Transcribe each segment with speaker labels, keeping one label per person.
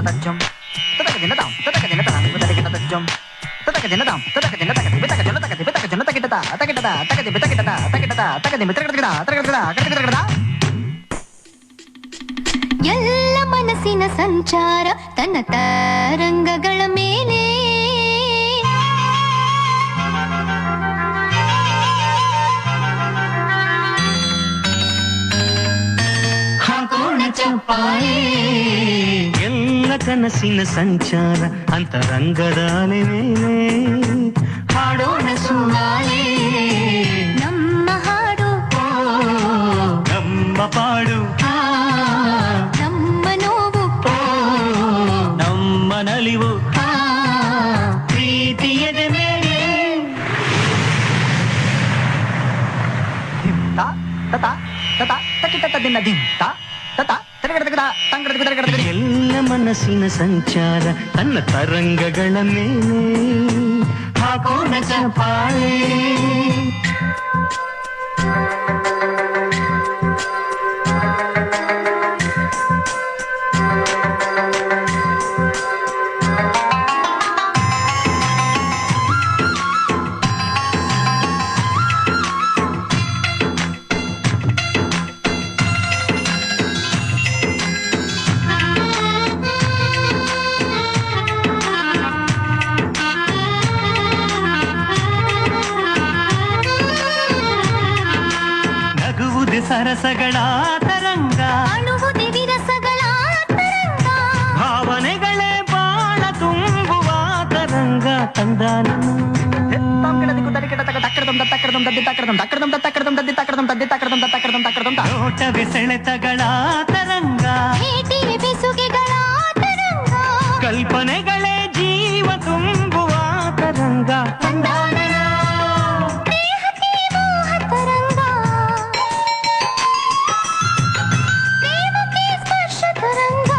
Speaker 1: ತಜ್ಜಂ ತತಕ ದಿನ ತಾಂ ತತಕ ದಿನ ತಾಂ ತತಕ ತಜ್ಜಂ ತತಕ ದಿನ ತಾಂ ತತಕ ದಿನ ತಕ ದಿಬೆ ತಕ ಜನ ತಕ ದಿಬೆ ತಕ ಜನ ತಕಿಟತ ತಕಿಟತ ತಕ ದಿಬೆ ತಕಿಟತ ತಕಿಟತ ತಕ ದಿಬೆ ತಕಿಟತ ತಕಿಟತ ತಕಿಟತ
Speaker 2: ಎಲ್ಲ ಮನಸ್ಸಿನ ಸಂಚಾರ ತನ್ನ ತರಂಗಗಳ ಮೇಲೆ ಹಾಕೋಣ ಚಪ್ಪಾಳೆ
Speaker 3: ಎಲ್ಲ ಕನಸಿನ ಸಂಚಾರ ಅಂತರಂಗದ ಅಲೆ ಮೇಲೆ
Speaker 2: ಹಾಡೋಣ ಸುವಾಲೆ ನಮ್ಮ ಹಾಡು
Speaker 3: ನಮ್ಮ ಪಾಡು
Speaker 2: ನಮ್ಮ ನೋವು
Speaker 3: ನಮ್ಮ ನಲಿವು ಪ್ರೀತಿಯದ ಮೇಲೆ
Speaker 1: ಧಿಂ ತಾ ತತ ತತ ತಕಿಟತ ದಿನ ಧಿಂ ತಾ ತತ ತರಗಡಗಡ ತಂಗಡಗಡಗಡ
Speaker 3: ಎಲ್ಲ ಮನಸ್ಸಿನ ಸಂಚಾರ ತನ್ನ ತರಂಗಗಳ ಮೇಲೆ
Speaker 2: ಹಾಕೋಣ ಚಪ್ಪಾಳೆ
Speaker 3: ಸರಸಗಳ ತರಂಗ
Speaker 2: ಅಣುವುದೇ ವಿರಸಗಳ ತರಂಗ
Speaker 3: ಭಾವನೆಗಳೇ ಬಾಳ ತುಂಬುವ ತರಂಗ ತಂದಾನ
Speaker 1: ತಾಂ ಕಡದಿಕು ತರಿಕೆಟ ತಕ ತಕ್ಕಡದಂ ತಕ್ಕಡದಂ ತದ್ದಿ ತಕ್ಕಡದಂ ತಕ್ಕಡದಂ ತಕ್ಕಡದಂ ತದ್ದಿ ತಕ್ಕಡದಂ ತದ್ದಿ ತಕ್ಕಡದಂ ತಕ್ಕಡದಂ ತಕ್ಕಡದಂ
Speaker 3: ನೋಟವೇ ಸೆಳೆತಗಳ ತರಂಗ
Speaker 2: ಭೇಟಿವೆ ಬೆಸುಗೆಗಳ ತರಂಗ
Speaker 3: ಕಲ್ಪನೆಗಳೇ ಜೀವ ತುಂಬುವ ತರಂಗ
Speaker 2: ದೇಹಕ್ಕೆ ಮೋಹ ತರಂಗ ಪ್ರೇಮಕ್ಕೆ ಸ್ಪರ್ಶ ತರಂಗ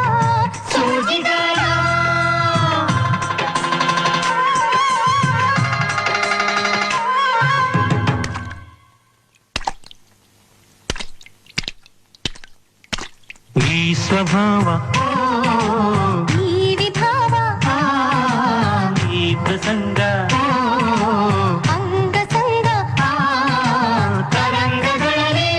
Speaker 2: ಸೋಜಿಗಾರ
Speaker 3: ಈ ಸ್ವಭಾವ
Speaker 2: ಈ ವಿಭಾವ
Speaker 3: ಈ ಪ್ರಸಂಗ
Speaker 2: ಅಂಗ ಸಂಗ
Speaker 3: ತರಂಗಗಳಲ್ಲಿ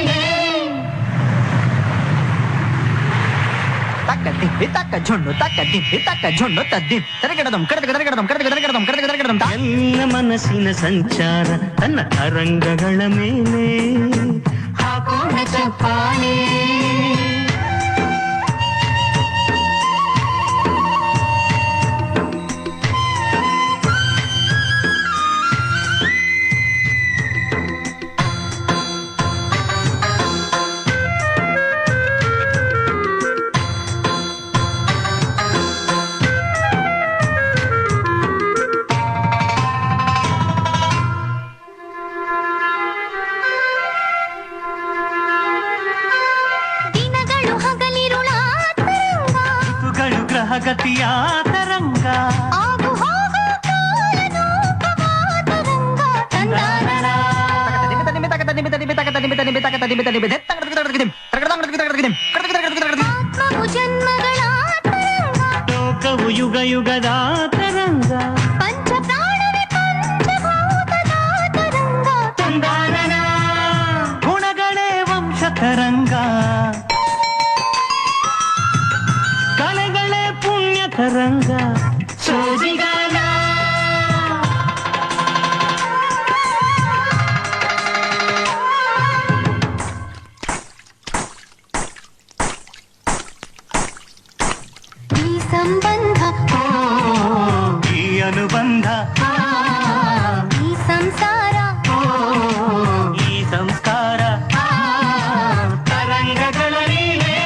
Speaker 1: ತಕ್ಕ ದಿಬ್ಬಿ ತಕ್ಕ ಜೊಣ್ಣು ತಕ್ಕ ದಿಬ್ಬಿ ತಕ್ಕ ಜೊಣ್ಣು ತದ್ದಿ ತರಗಡದಂ ಕಡದಗಡಗಡದಂ ಕಡದಗಡಗಡದಂ ಕಡದಗಡಗಡದಂ ತಾ
Speaker 3: ಎಲ್ಲ ಮನಸ್ಸಿನ ಸಂಚಾರ ತನ್ನ ತರಂಗಗಳ ಮೇಲೆ
Speaker 2: ಹಾಕೋಣ ಚಪ್ಪಾಳೆ
Speaker 3: ಗತಿಯ ತರಂಗ
Speaker 2: ಆಗು ಹೋಗು ಕಾಲನೂಪವ ತರಂಗ ತಂದಾನನ ಆತ್ಮವು ಜನ್ಮಗಳ ತರಂಗ
Speaker 3: ಲೋಕವು ಯುಗ ಯುಗದ ತರಂಗ
Speaker 2: ಪಂಚ ಪ್ರಾಣವೇ ಪಂಚಭೂತದ ತರಂಗ
Speaker 3: ತಂದಾನನ ಗುಣಗಳೇ ವಂಶ ತರಂಗ ಕಲೆಗಳೇ ಪುಣ್ಯ ತರಂಗ ಸೋಜಿಗಾಲ
Speaker 2: ಈ ಸಂಬಂಧ
Speaker 3: ಈ ಅನುಬಂಧ
Speaker 2: ಈ ಸಂಸಾರ
Speaker 3: ಈ ಸಂಸ್ಕಾರ ತರಂಗಗಳಲ್ಲಿವೆ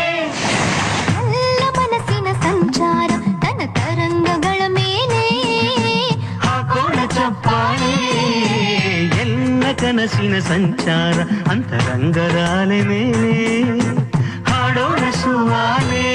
Speaker 2: ಎಲ್ಲ ಮನಸ್ಸಿನ ಸಂಚಾರ ತನ್ನ ತರಂಗಗಳ ಮೇಲೆ
Speaker 3: ಹಾಕೋಣ ಚಪ್ಪಾಳೆ ಎಲ್ಲ ಕನಸಿನ ಸಂಚಾರ ಅಂತರಂಗದ ಅಲೆ ಮೇಲೆ ಹಾಡೋಣ ಸುವಾಲೆ